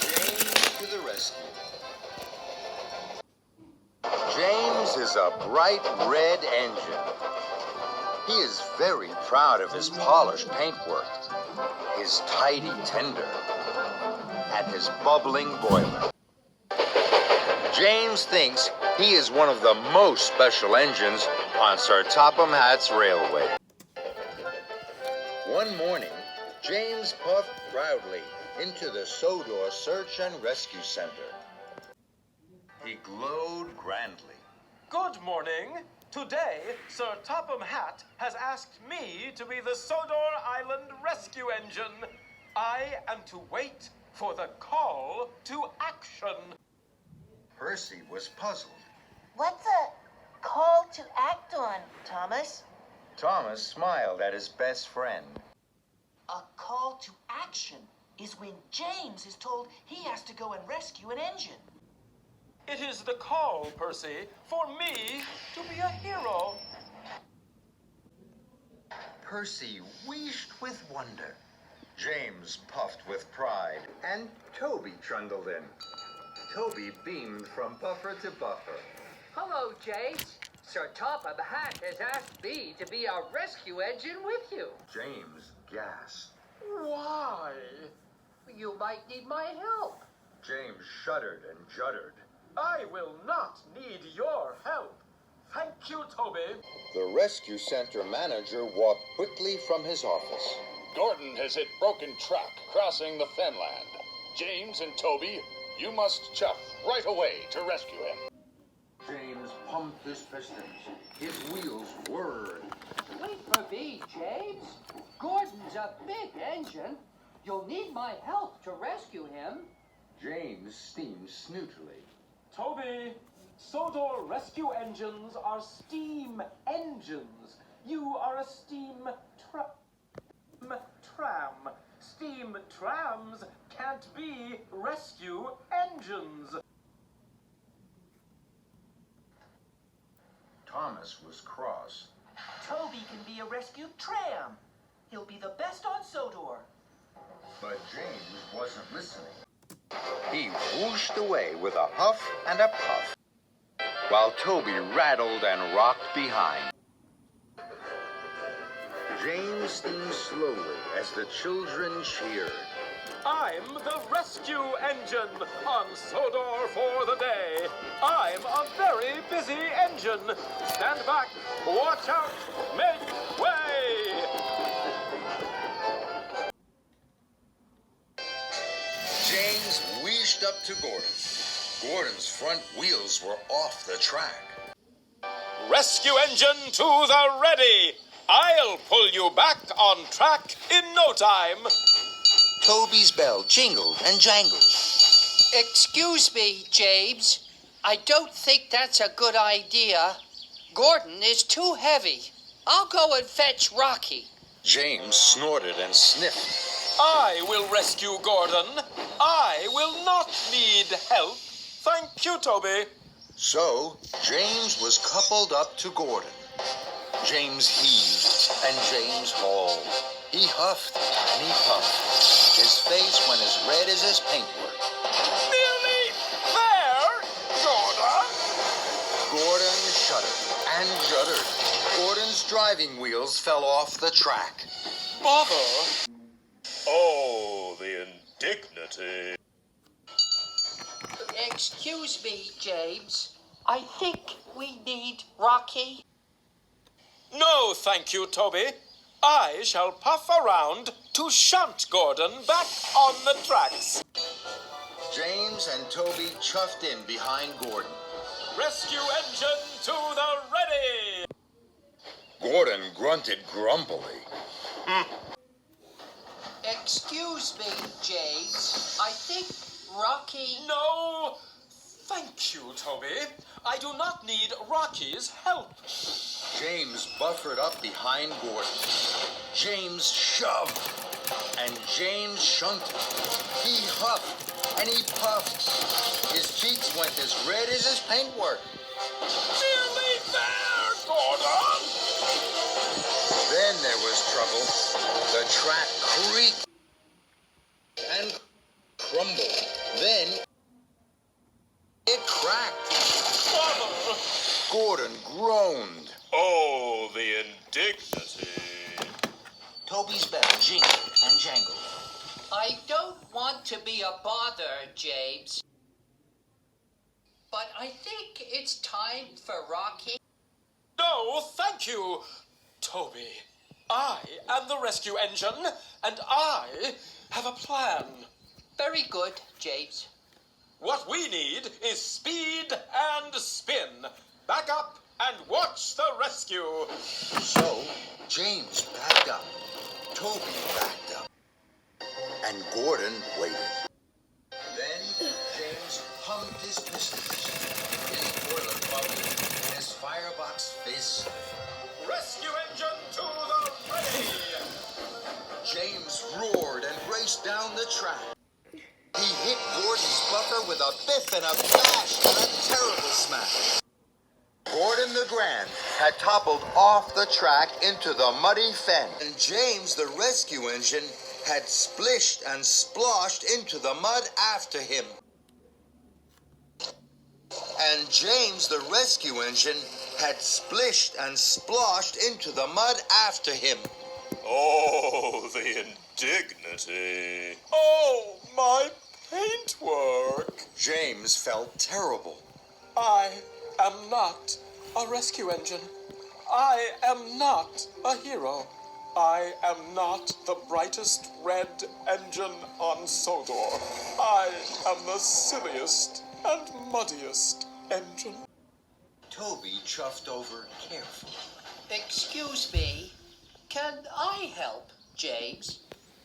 James to the rescue. James is a bright red engine. He is very proud of his polished paintwork, his tidy tender, and his bubbling boiler. James thinks he is one of the most special engines on Sir Topham Hatt's railway. One morning, James puffed proudly into the Sodor Search and Rescue Center. He glowed grandly. Good morning. Today, Sir Topham Hatt has asked me to be the Sodor Island rescue engine. I am to wait for the call to action. Percy was puzzled. What's a call to act on, Thomas? Thomas smiled at his best friend. A call to action is when James is told he has to go and rescue an engine. It is the call, Percy, for me to be a hero. Percy wheezed with wonder. James puffed with pride, and Toby trundled in. Toby beamed from buffer to buffer. Hello, James. Sir Topham Hatt has asked me to be a rescue engine with you. James gasped. Why? You might need my help. James shuddered and juddered. I will not need your help. Thank you, Toby. The rescue center manager walked quickly from his office. Gordon has hit broken track crossing the fenland. James and Toby, you must chuff right away to rescue him. James pumped his pistons. His wheels whirred. Wait for me, James. Gordon's a big engine. You'll need my help to rescue him. James steamed snootily. Toby, Sodor rescue engines are steam engines. You are a steam tram. Steam trams can't be rescue engines. Thomas was cross. Toby can be a rescue tram. He'll be the best on Sodor. But James wasn't listening. He whooshed away with a huff and a puff, while Toby rattled and rocked behind. James steamed slowly as the children cheered. I'm the rescue engine on Sodor for the day. I'm a very busy engine. Stand back, watch out, make way! James wheezed up to Gordon. Gordon's front wheels were off the track. Rescue engine to the ready. I'll pull you back on track in no time. Toby's bell jingled and jangled. Excuse me, James. I don't think that's a good idea. Gordon is too heavy. I'll go and fetch Rocky. James snorted and sniffed. I will rescue Gordon. I will not need help. Thank you, Toby. So, James was coupled up to Gordon. James heaved and James hauled. He huffed and he puffed. His face went as red as his paintwork. Nearly there, Gordon. Gordon shuddered and juddered. Gordon's driving wheels fell off the track. Bother. Oh, the indignity. Excuse me, James. I think we need Rocky. No, thank you, Toby. I shall puff around to shunt Gordon back on the tracks. James and Toby chuffed in behind Gordon. Rescue engine to the ready. Gordon grunted grumpily. Excuse me, James. I think Rocky... No, thank you, Toby. I do not need Rocky's help. James buffered up behind Gordon. James shoved, and James shunted. He huffed, and he puffed. His cheeks went as red as his paintwork. Nearly there, Gordon. Then there was trouble. The track creaked and crumbled. Then it cracked. Father! Gordon groaned. Oh, the indignity. Toby's bell jingled and jangled. I don't want to be a bother, James, but I think it's time for Rocky. No, thank you, Toby. I am the rescue engine, and I have a plan. Very good, James. What we need is speed and spin. Back up and watch the rescue. So James backed up. Toby backed up. And Gordon waited. Then James hummed his pistols. His boiler bubbled. His firebox fizzed. Rescue engine to the ready. James roared and raced down the track. He hit Gordon's buffer with a biff and a bash and a terrible smash. Gordon the Grand had toppled off the track into the muddy fen. And James the rescue engine had splished and sploshed into the mud after him. And James the rescue engine had splished and sploshed into the mud after him. Oh, the indignity. Oh, my paintwork. James felt terrible. I am not a rescue engine. I am not a hero. I am not the brightest red engine on Sodor. I am the silliest and muddiest engine. Toby chuffed over carefully. Excuse me, can I help, James?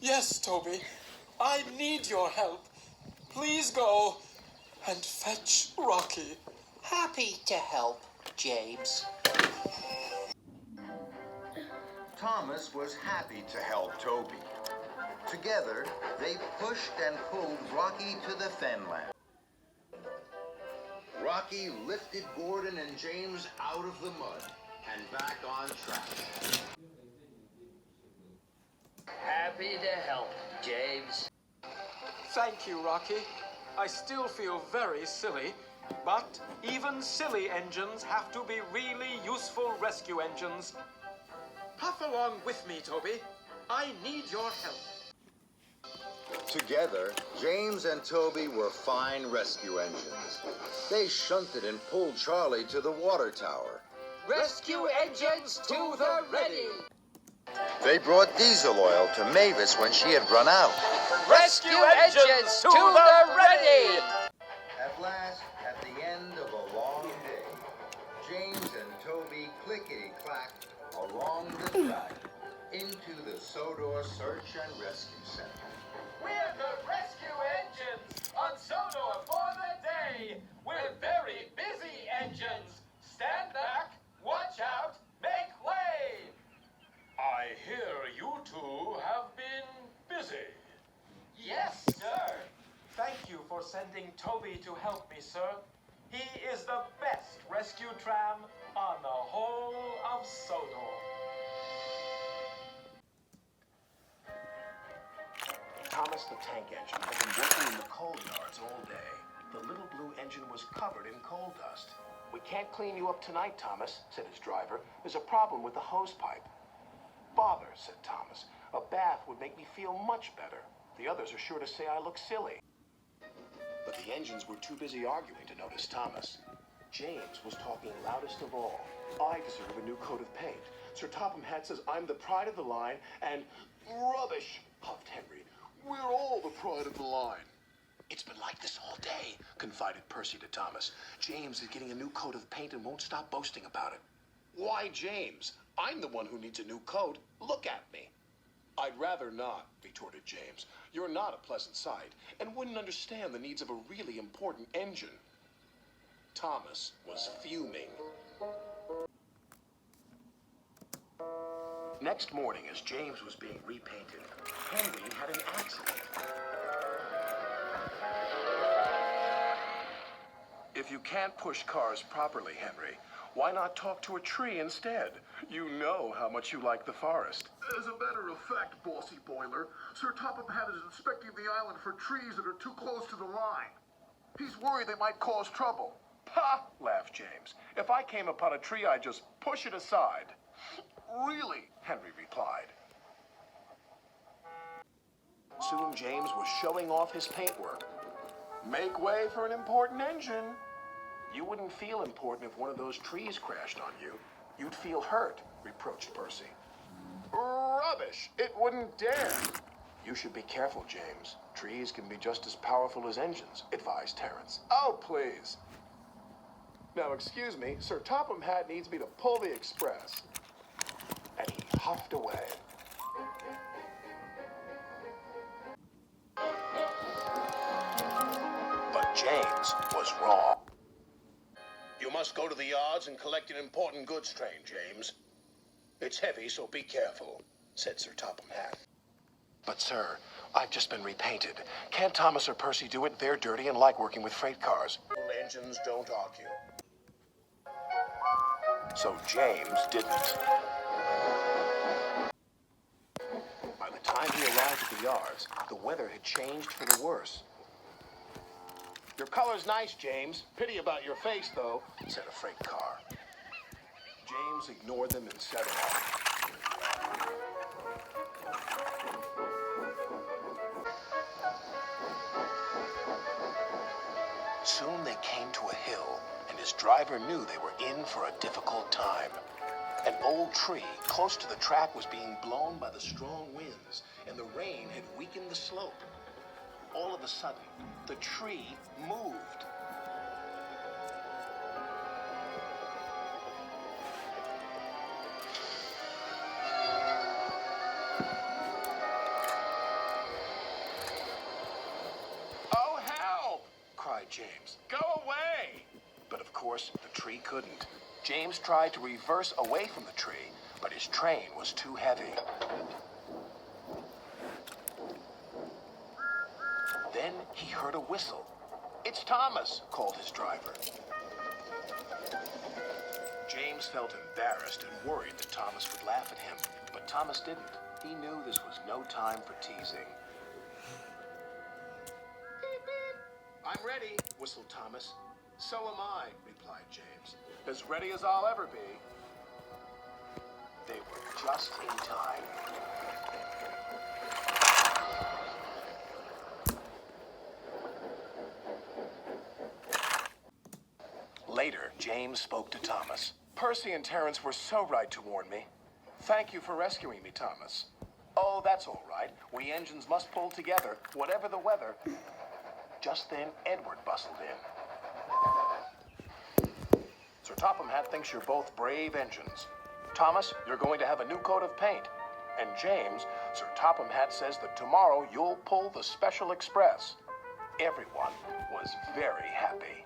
Yes, Toby. I need your help. Please go and fetch Rocky. Happy to help, James. Thomas was happy to help Toby. Together, they pushed and pulled Rocky to the fenland. Rocky lifted Gordon and James out of the mud and back on track. Happy to help, James. Thank you, Rocky. I still feel very silly, but even silly engines have to be really useful rescue engines. Puff along with me, Toby. I need your help. Together, James and Toby were fine rescue engines. They shunted and pulled Charlie to the water tower. Rescue engines to the ready! They brought diesel oil to Mavis when she had run out. Rescue engines to the ready! At last, at the end of a long day, James and Toby clickety-clacked along the track into the Sodor Search and Rescue Center. We're the rescue engines on Sodor for the day. We're very busy engines. Stand back, watch out, make way. I hear you two have been busy. Yes, sir. Thank you for sending Toby to help me, sir. He is the best rescue tram on the whole of Sodor. Thomas the tank engine had been working in the coal yards all day. The little blue engine was covered in coal dust. "We can't clean you up tonight, Thomas," said his driver. "There's a problem with the hose pipe." "Bother," said Thomas. "A bath would make me feel much better. The others are sure to say I look silly." But the engines were too busy arguing to notice Thomas. James was talking loudest of all. "I deserve a new coat of paint. Sir Topham Hatt says I'm the pride of the line, and..." "Rubbish," huffed Henry. "We're all the pride of the line." "It's been like this all day," confided Percy to Thomas. "James is getting a new coat of paint and won't stop boasting about it." "Why, James? I'm the one who needs a new coat. Look at me." "I'd rather not," retorted James. "You're not a pleasant sight, and wouldn't understand the needs of a really important engine." Thomas was fuming. Next morning, as James was being repainted, Henry had an accident. "If you can't push cars properly, Henry, Why not talk to a tree instead? You know how much you like the forest. As a matter of fact, Bossy Boiler, Sir Topham Hatt is inspecting the island for trees that are too close to the line. He's worried they might cause trouble. "Ha!" laughed James. "If I came upon a tree, I'd just push it aside." Really? Henry replied. Soon James was showing off his paintwork. "Make way for an important engine." "You wouldn't feel important if one of those trees crashed on you. You'd feel hurt," reproached Percy. "Rubbish! It wouldn't dare." "You should be careful, James. Trees can be just as powerful as engines," advised Terence. "Oh, please. Now, excuse me, Sir Topham Hatt needs me to pull the express." And he huffed away. But James was wrong. You must go to the yards and collect an important goods train, James. It's heavy, so be careful, said Sir Topham Hatt. "But, sir, I've just been repainted. Can't Thomas or Percy do it? They're dirty and like working with freight cars." Engines don't argue. So James didn't. By the time he arrived at the yards, the weather had changed for the worse. "Your color's nice, James. Pity about your face, though," said a freight car. James ignored them and set off. Soon they came to a hill, and his driver knew they were in for a difficult time. An old tree close to the track was being blown by the strong winds, and the rain had weakened the slope. All of a sudden, the tree moved. "Oh, help!" cried James. "Go away!" But of course, the tree couldn't. James tried to reverse away from the tree, but his train was too heavy. Then he heard a whistle. "It's Thomas," called his driver. James felt embarrassed and worried that Thomas would laugh at him, but Thomas didn't. He knew this was no time for teasing. "I'm ready," whistled Thomas. "So am I," replied James. "As ready as I'll ever be." They were just in time. Later, James spoke to Thomas. "Percy and Terence were so right to warn me. Thank you for rescuing me, Thomas." "Oh, that's all right. We engines must pull together, whatever the weather." Just then, Edward bustled in. "Sir Topham Hatt thinks you're both brave engines. Thomas, you're going to have a new coat of paint. And James, Sir Topham Hatt says that tomorrow you'll pull the special express." Everyone was very happy.